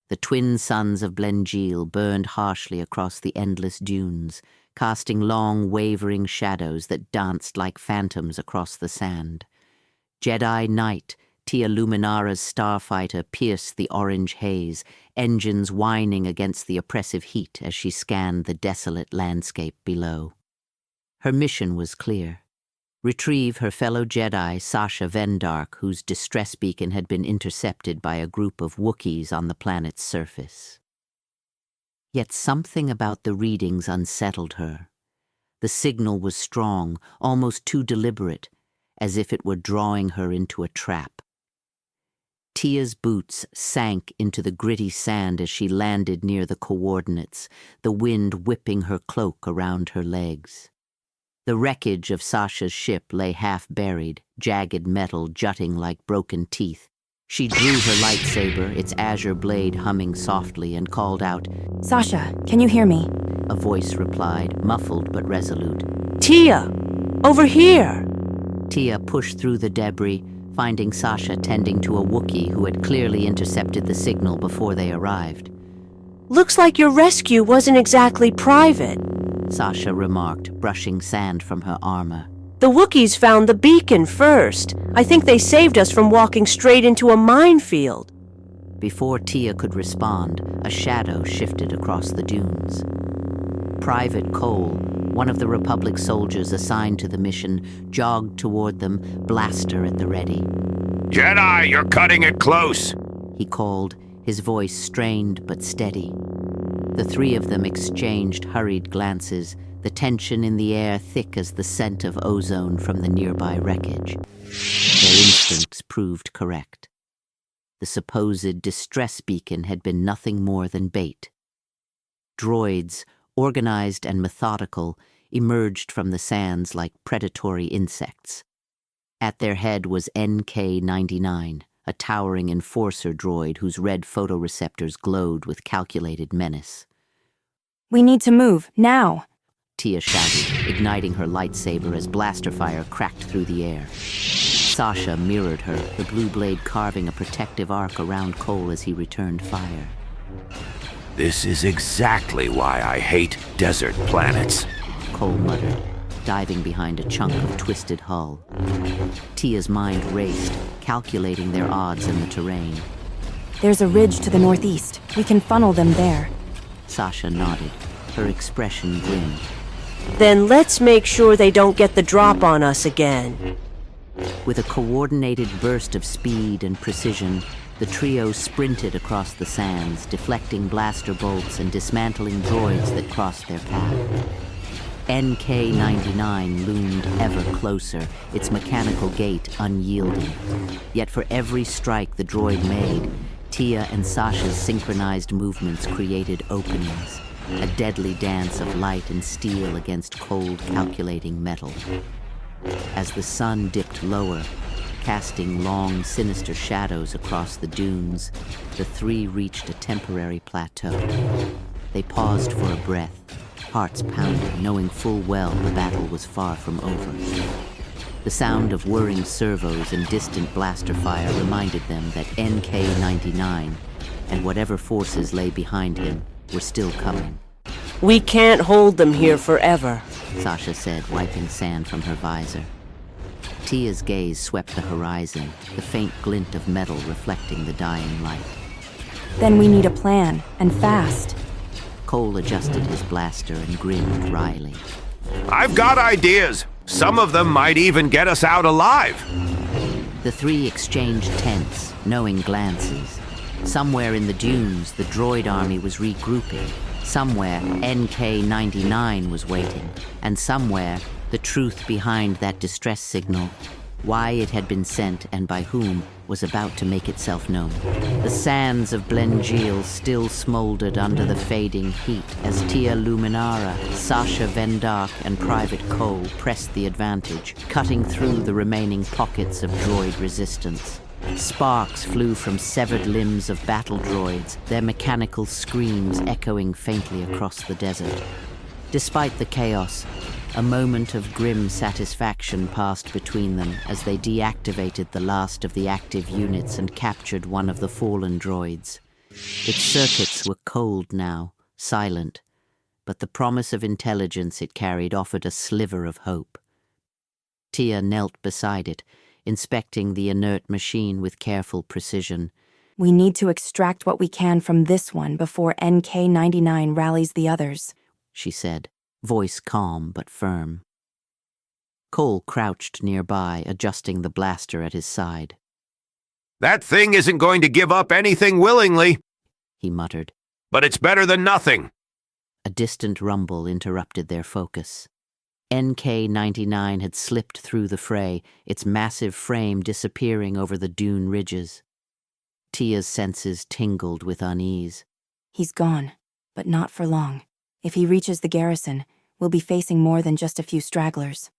The twin suns of Blenjeel burned harshly across the endless dunes, casting long, wavering shadows that danced like phantoms across the sand. Jedi Knight, Tia Luminara's starfighter, pierced the orange haze, engines whining against the oppressive heat as she scanned the desolate landscape below. Her mission was clear. Retrieve her fellow Jedi, Sasha Vendark, whose distress beacon had been intercepted by a group of Wookiees on the planet's surface. Yet something about the readings unsettled her. The signal was strong, almost too deliberate, as if it were drawing her into a trap. Tia's boots sank into the gritty sand as she landed near the coordinates, the wind whipping her cloak around her legs. The wreckage of Sasha's ship lay half-buried, jagged metal jutting like broken teeth. She drew her lightsaber, its azure blade humming softly, and called out, "Sasha, can you hear me?" A voice replied, muffled but resolute. "Tia! Over here!" Tia pushed through the debris, finding Sasha tending to a Wookiee who had clearly intercepted the signal before they arrived. "Looks like your rescue wasn't exactly private," Sasha remarked, brushing sand from her armor. "The Wookiees found the beacon first. I think they saved us from walking straight into a minefield." Before Tia could respond, a shadow shifted across the dunes. Private Cole, one of the Republic soldiers assigned to the mission, jogged toward them, blaster at the ready. "Jedi, you're cutting it close," he called, his voice strained but steady. The three of them exchanged hurried glances, the tension in the air thick as the scent of ozone from the nearby wreckage. Their instincts proved correct. The supposed distress beacon had been nothing more than bait. Droids, organized and methodical, emerged from the sands like predatory insects. At their head was NK-99, a towering enforcer droid whose red photoreceptors glowed with calculated menace. "We need to move, now!" Tia shouted, igniting her lightsaber as blaster fire cracked through the air. Sasha mirrored her, the blue blade carving a protective arc around Cole as he returned fire. "This is exactly why I hate desert planets," Cole muttered, diving behind a chunk of twisted hull. Tia's mind raced, calculating their odds in the terrain. "There's a ridge to the northeast. We can funnel them there." Sasha nodded, her expression grim. "Then let's make sure they don't get the drop on us again." With a coordinated burst of speed and precision, the trio sprinted across the sands, deflecting blaster bolts and dismantling droids that crossed their path. NK-99 loomed ever closer, its mechanical gait unyielding. Yet for every strike the droid made, Tia and Sasha's synchronized movements created openings, a deadly dance of light and steel against cold, calculating metal. As the sun dipped lower, casting long, sinister shadows across the dunes, the three reached a temporary plateau. They paused for a breath, hearts pounding, knowing full well the battle was far from over. The sound of whirring servos and distant blaster fire reminded them that NK-99 and whatever forces lay behind him were still coming. "We can't hold them here forever," Sasha said, wiping sand from her visor. Tia's gaze swept the horizon, the faint glint of metal reflecting the dying light. "Then we need a plan, and fast." Cole adjusted his blaster and grinned wryly. "I've got ideas. Some of them might even get us out alive." The three exchanged tense, knowing glances. Somewhere in the dunes, the droid army was regrouping. Somewhere, NK-99 was waiting. And somewhere, the truth behind that distress signal, why it had been sent and by whom, was about to make itself known. The sands of Blenjeel still smoldered under the fading heat as Tia Luminara, Sasha Vendark, and Private Cole pressed the advantage, cutting through the remaining pockets of droid resistance. Sparks flew from severed limbs of battle droids, their mechanical screams echoing faintly across the desert. Despite the chaos, a moment of grim satisfaction passed between them as they deactivated the last of the active units and captured one of the fallen droids. Its circuits were cold now, silent, but the promise of intelligence it carried offered a sliver of hope. Tia knelt beside it, inspecting the inert machine with careful precision. We need to extract what we can from this one before NK-99 rallies the others, she said, voice calm but firm. Cole crouched nearby, adjusting the blaster at his side. That thing isn't going to give up anything willingly, he muttered. But it's better than nothing. A distant rumble interrupted their focus. NK-99 had slipped through the fray, its massive frame disappearing over the dune ridges. Tia's senses tingled with unease. He's gone, but not for long. If he reaches the garrison, we'll be facing more than just a few stragglers.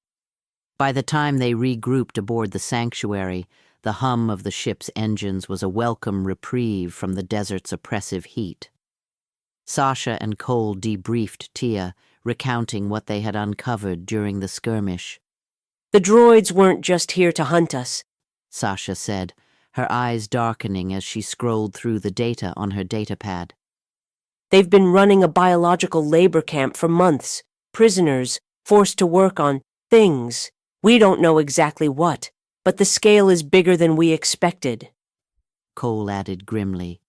By the time they regrouped aboard the sanctuary, the hum of the ship's engines was a welcome reprieve from the desert's oppressive heat. Sasha and Cole debriefed Tia, recounting what they had uncovered during the skirmish. The droids weren't just here to hunt us, Sasha said, her eyes darkening as she scrolled through the data on her datapad. They've been running a biological labor camp for months. Prisoners, forced to work on things. We don't know exactly what, but the scale is bigger than we expected. Cole added grimly.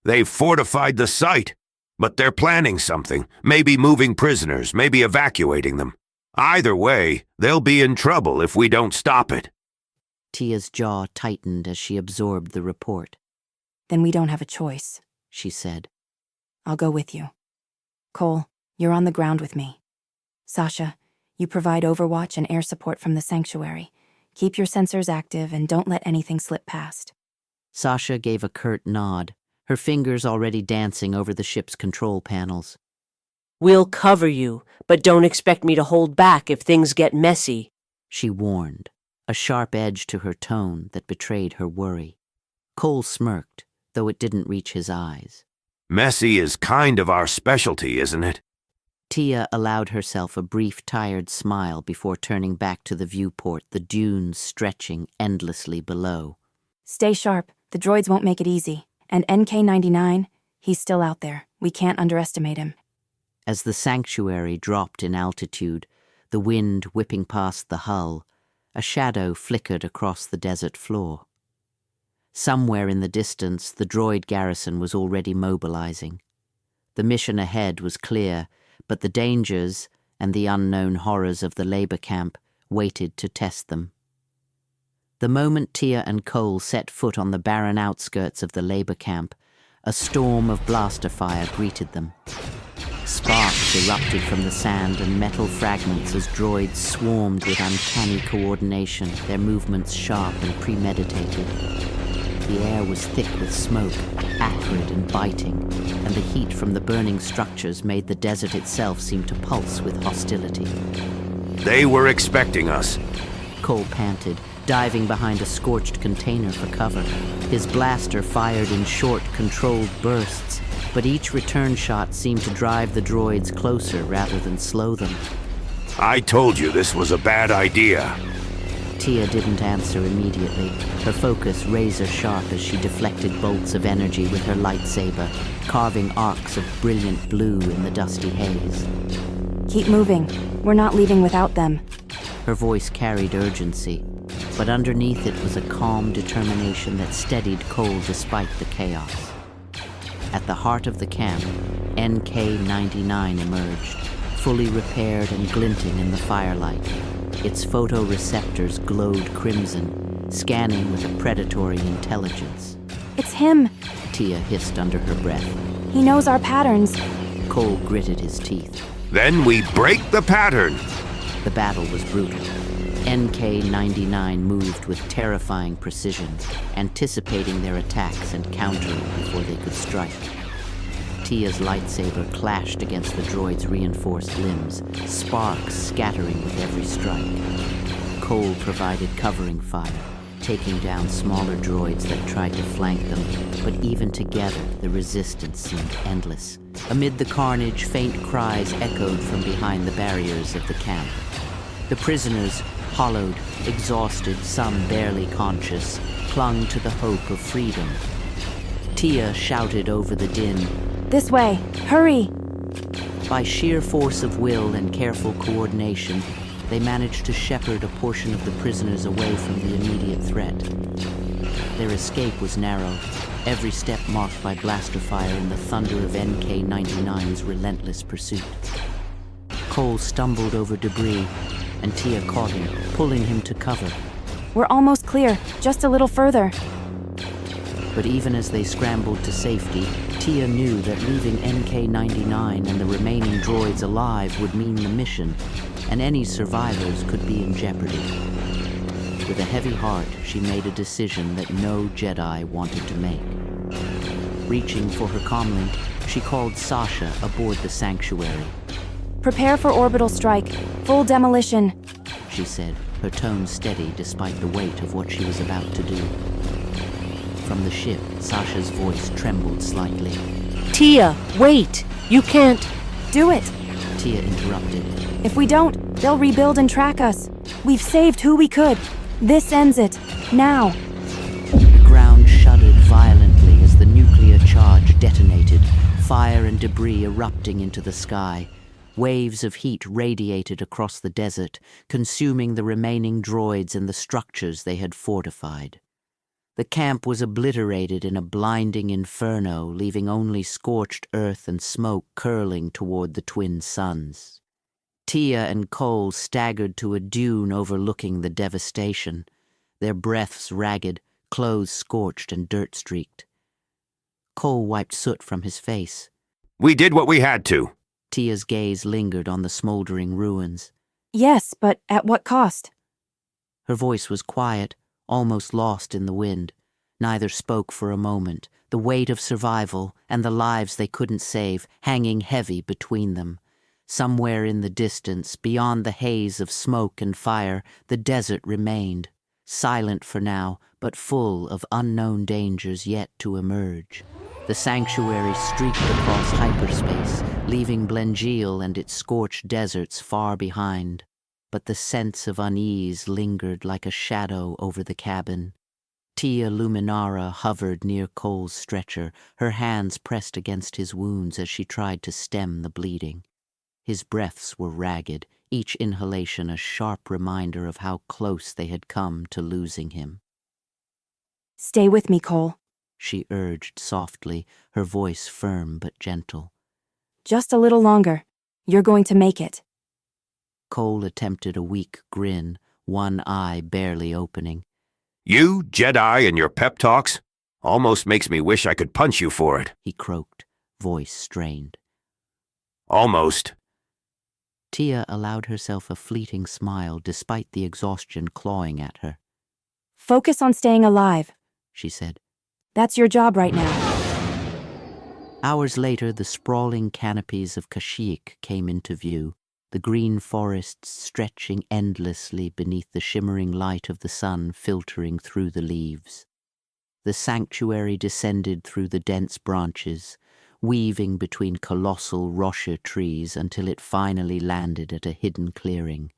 They've fortified the site, but they're planning something. Maybe moving prisoners, maybe evacuating them. Either way, they'll be in trouble if we don't stop it. Tia's jaw tightened as she absorbed the report. Then we don't have a choice, she said. I'll go with you. Cole, you're on the ground with me. Sasha, you provide overwatch and air support from the sanctuary. Keep your sensors active and don't let anything slip past. Sasha gave a curt nod, her fingers already dancing over the ship's control panels. We'll cover you, but don't expect me to hold back if things get messy, she warned, a sharp edge to her tone that betrayed her worry. Cole smirked, though it didn't reach his eyes. Messy is kind of our specialty, isn't it? Tia allowed herself a brief, tired smile before turning back to the viewport, the dunes stretching endlessly below. Stay sharp. The droids won't make it easy. And NK-99, he's still out there. We can't underestimate him. As the sanctuary dropped in altitude, the wind whipping past the hull, a shadow flickered across the desert floor. Somewhere in the distance, the droid garrison was already mobilizing. The mission ahead was clear, but the dangers and the unknown horrors of the labor camp waited to test them. The moment Tia and Cole set foot on the barren outskirts of the labor camp, a storm of blaster fire greeted them. Sparks erupted from the sand and metal fragments as droids swarmed with uncanny coordination, their movements sharp and premeditated. The air was thick with smoke, acrid and biting, and the heat from the burning structures made the desert itself seem to pulse with hostility. They were expecting us, Cole panted, diving behind a scorched container for cover. His blaster fired in short, controlled bursts, but each return shot seemed to drive the droids closer rather than slow them. I told you this was a bad idea. Tia didn't answer immediately, her focus razor-sharp as she deflected bolts of energy with her lightsaber, carving arcs of brilliant blue in the dusty haze. Keep moving. We're not leaving without them. Her voice carried urgency, but underneath it was a calm determination that steadied Cole despite the chaos. At the heart of the camp, NK-99 emerged, fully repaired and glinting in the firelight. Its photoreceptors glowed crimson, scanning with a predatory intelligence. It's him! Tia hissed under her breath. He knows our patterns. Cole gritted his teeth. Then we break the pattern. The battle was brutal. NK-99 moved with terrifying precision, anticipating their attacks and countering before they could strike. Tia's lightsaber clashed against the droid's reinforced limbs, sparks scattering with every strike. Cole provided covering fire, taking down smaller droids that tried to flank them, but even together the resistance seemed endless. Amid the carnage, faint cries echoed from behind the barriers of the camp. The prisoners, hollowed, exhausted, some barely conscious, clung to the hope of freedom. Tia shouted over the din. This way! Hurry! By sheer force of will and careful coordination, they managed to shepherd a portion of the prisoners away from the immediate threat. Their escape was narrow, every step marked by blaster fire and the thunder of NK-99's relentless pursuit. Cole stumbled over debris, and Tia caught him, pulling him to cover. We're almost clear, just a little further. But even as they scrambled to safety, Tia knew that leaving NK-99 and the remaining droids alive would mean the mission, and any survivors could be in jeopardy. With a heavy heart, she made a decision that no Jedi wanted to make. Reaching for her comlink, she called Sasha aboard the sanctuary. Prepare for orbital strike. Full demolition. She said, her tone steady despite the weight of what she was about to do. From the ship, Sasha's voice trembled slightly. Tia, wait! You can't... Do it! Tia interrupted. If we don't, they'll rebuild and track us. We've saved who we could. This ends it. Now. The ground shuddered violently as the nuclear charge detonated, fire and debris erupting into the sky. Waves of heat radiated across the desert, consuming the remaining droids and the structures they had fortified. The camp was obliterated in a blinding inferno, leaving only scorched earth and smoke curling toward the twin suns. Tia and Cole staggered to a dune overlooking the devastation, their breaths ragged, clothes scorched and dirt-streaked. Cole wiped soot from his face. We did what we had to. Tia's gaze lingered on the smoldering ruins. Yes, but at what cost? Her voice was quiet, almost lost in the wind. Neither spoke for a moment, the weight of survival and the lives they couldn't save hanging heavy between them. Somewhere in the distance, beyond the haze of smoke and fire, the desert remained, silent for now, but full of unknown dangers yet to emerge. The sanctuary streaked across hyperspace, leaving Blenjeel and its scorched deserts far behind. But the sense of unease lingered like a shadow over the cabin. Tia Luminara hovered near Cole's stretcher, her hands pressed against his wounds as she tried to stem the bleeding. His breaths were ragged, each inhalation a sharp reminder of how close they had come to losing him. Stay with me, Cole. She urged softly, her voice firm but gentle. Just a little longer. You're going to make it. Cole attempted a weak grin, one eye barely opening. You, Jedi, and your pep talks? Almost makes me wish I could punch you for it. He croaked, voice strained. Almost. Tia allowed herself a fleeting smile despite the exhaustion clawing at her. Focus on staying alive, she said. That's your job right now. Hours later, the sprawling canopies of Kashyyyk came into view, the green forests stretching endlessly beneath the shimmering light of the sun filtering through the leaves. The sanctuary descended through the dense branches, weaving between colossal rocher trees until it finally landed at a hidden clearing.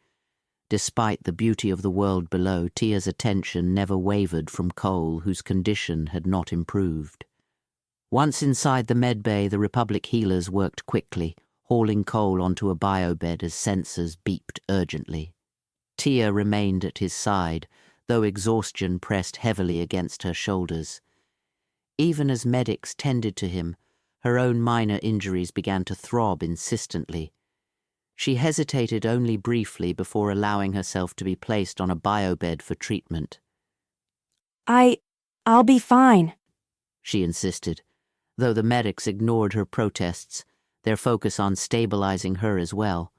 Despite the beauty of the world below, Tia's attention never wavered from Cole, whose condition had not improved. Once inside the medbay, the Republic healers worked quickly, hauling Cole onto a biobed as sensors beeped urgently. Tia remained at his side, though exhaustion pressed heavily against her shoulders. Even as medics tended to him, her own minor injuries began to throb insistently. She hesitated only briefly before allowing herself to be placed on a biobed for treatment. I'll be fine, she insisted, though the medics ignored her protests, their focus on stabilizing her as well.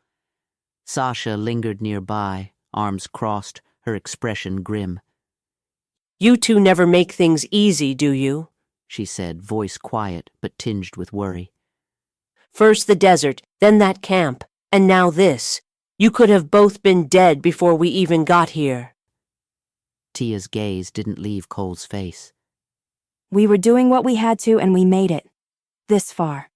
Sasha lingered nearby, arms crossed, her expression grim. You two never make things easy, do you? She said, voice quiet but tinged with worry. First the desert, then that camp, and now this. You could have both been dead before we even got here. Tia's gaze didn't leave Cole's face. We were doing what we had to and we made it. This far.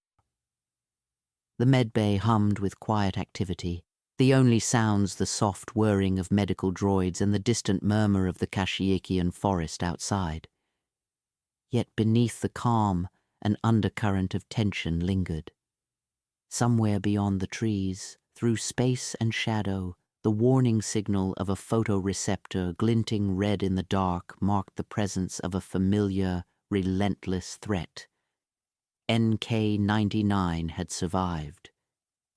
The medbay hummed with quiet activity, the only sounds the soft whirring of medical droids and the distant murmur of the Kashyykian forest outside. Yet beneath the calm, an undercurrent of tension lingered. Somewhere beyond the trees, through space and shadow, the warning signal of a photoreceptor glinting red in the dark marked the presence of a familiar, relentless threat. NK-99 had survived,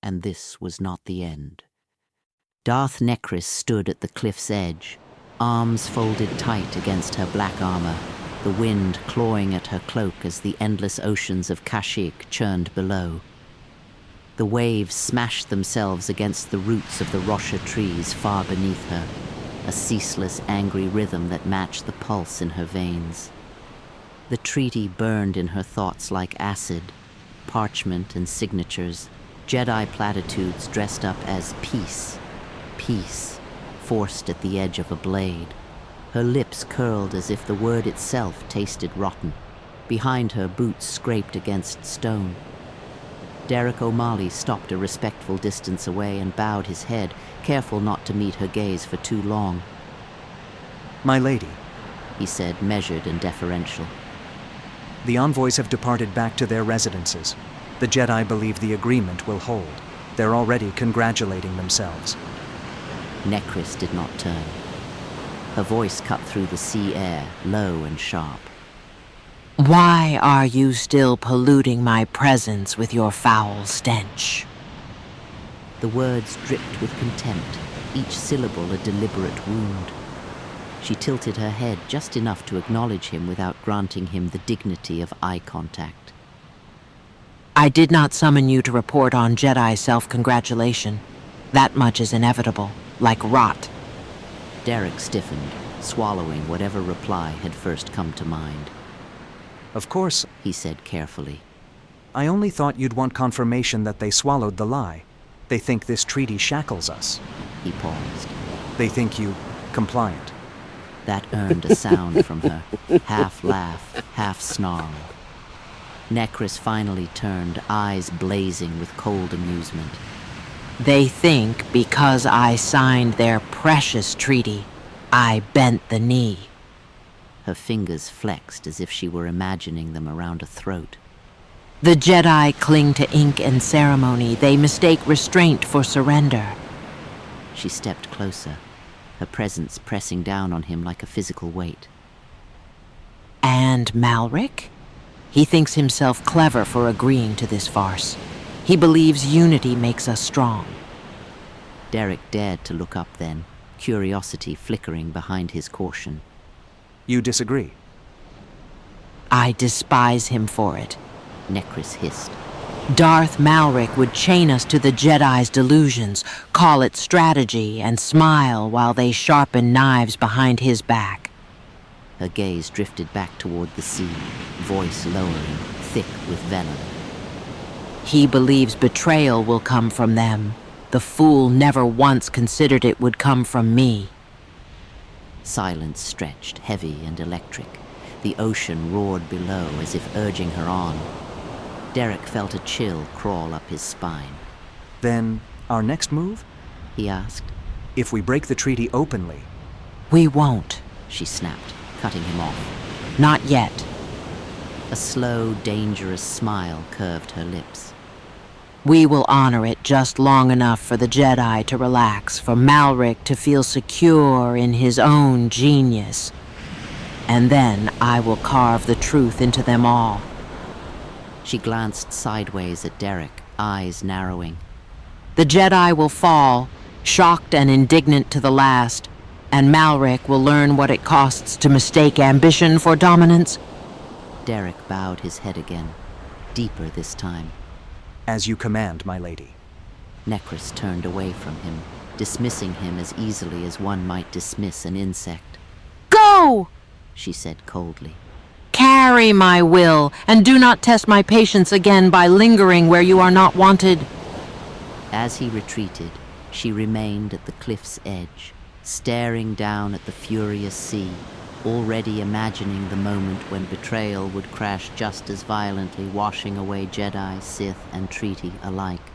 and this was not the end. Darth Necris stood at the cliff's edge, arms folded tight against her black armor, the wind clawing at her cloak as the endless oceans of Kashyyyk churned below. The waves smashed themselves against the roots of the Rosha trees far beneath her, a ceaseless, angry rhythm that matched the pulse in her veins. The treaty burned in her thoughts like acid, parchment and signatures, Jedi platitudes dressed up as peace, peace, forced at the edge of a blade. Her lips curled as if the word itself tasted rotten. Behind her, boots scraped against stone. Derek O'Malley stopped a respectful distance away and bowed his head, careful not to meet her gaze for too long. My lady, He said, measured and deferential. the envoys have departed back to their residences. The Jedi believe the agreement will hold. They're already congratulating themselves. Necris did not turn. Her voice cut through the sea air, low and sharp. Why are you still polluting my presence with your foul stench? The words dripped with contempt, each syllable a deliberate wound. She tilted her head just enough to acknowledge him without granting him the dignity of eye contact. I did not summon you to report on Jedi self-congratulation. That much is inevitable, like rot. Derek stiffened, swallowing whatever reply had first come to mind. Of course, He said carefully. I only thought you'd want confirmation that they swallowed the lie. They think this treaty shackles us. He paused. They think you compliant. That earned a sound from her, half laugh, half snarl. Necris finally turned, eyes blazing with cold amusement. They think because I signed their precious treaty, I bent the knee. Her fingers flexed as if she were imagining them around a throat. The Jedi cling to ink and ceremony. They mistake restraint for surrender. She stepped closer, her presence pressing down on him like a physical weight. And Malric? He thinks himself clever for agreeing to this farce. He believes unity makes us strong. Derek dared to look up then, curiosity flickering behind his caution. You disagree? I despise him for it. Necris hissed. Darth Malric would chain us to the Jedi's delusions, call it strategy, and smile while they sharpen knives behind his back. Her gaze drifted back toward the sea, voice lowering, thick with venom. He believes betrayal will come from them. The fool never once considered it would come from me. Silence stretched, heavy and electric. The ocean roared below as if urging her on. Derek felt a chill crawl up his spine. Then, our next move? He asked. If we break the treaty openly, We won't. She snapped, cutting him off. Not yet. A slow, dangerous smile curved her lips. We will honor it just long enough for the Jedi to relax, for Malric to feel secure in his own genius. And then I will carve the truth into them all. She glanced sideways at Derek, eyes narrowing. The Jedi will fall, shocked and indignant to the last, and Malric will learn what it costs to mistake ambition for dominance. Derek bowed his head again, deeper this time. as you command, my lady. Necris turned away from him, dismissing him as easily as one might dismiss an insect. Go! She said coldly. Carry my will, and do not test my patience again by lingering where you are not wanted. As he retreated, she remained at the cliff's edge, staring down at the furious sea, already imagining the moment when betrayal would crash just as violently, washing away Jedi, Sith, and treaty alike.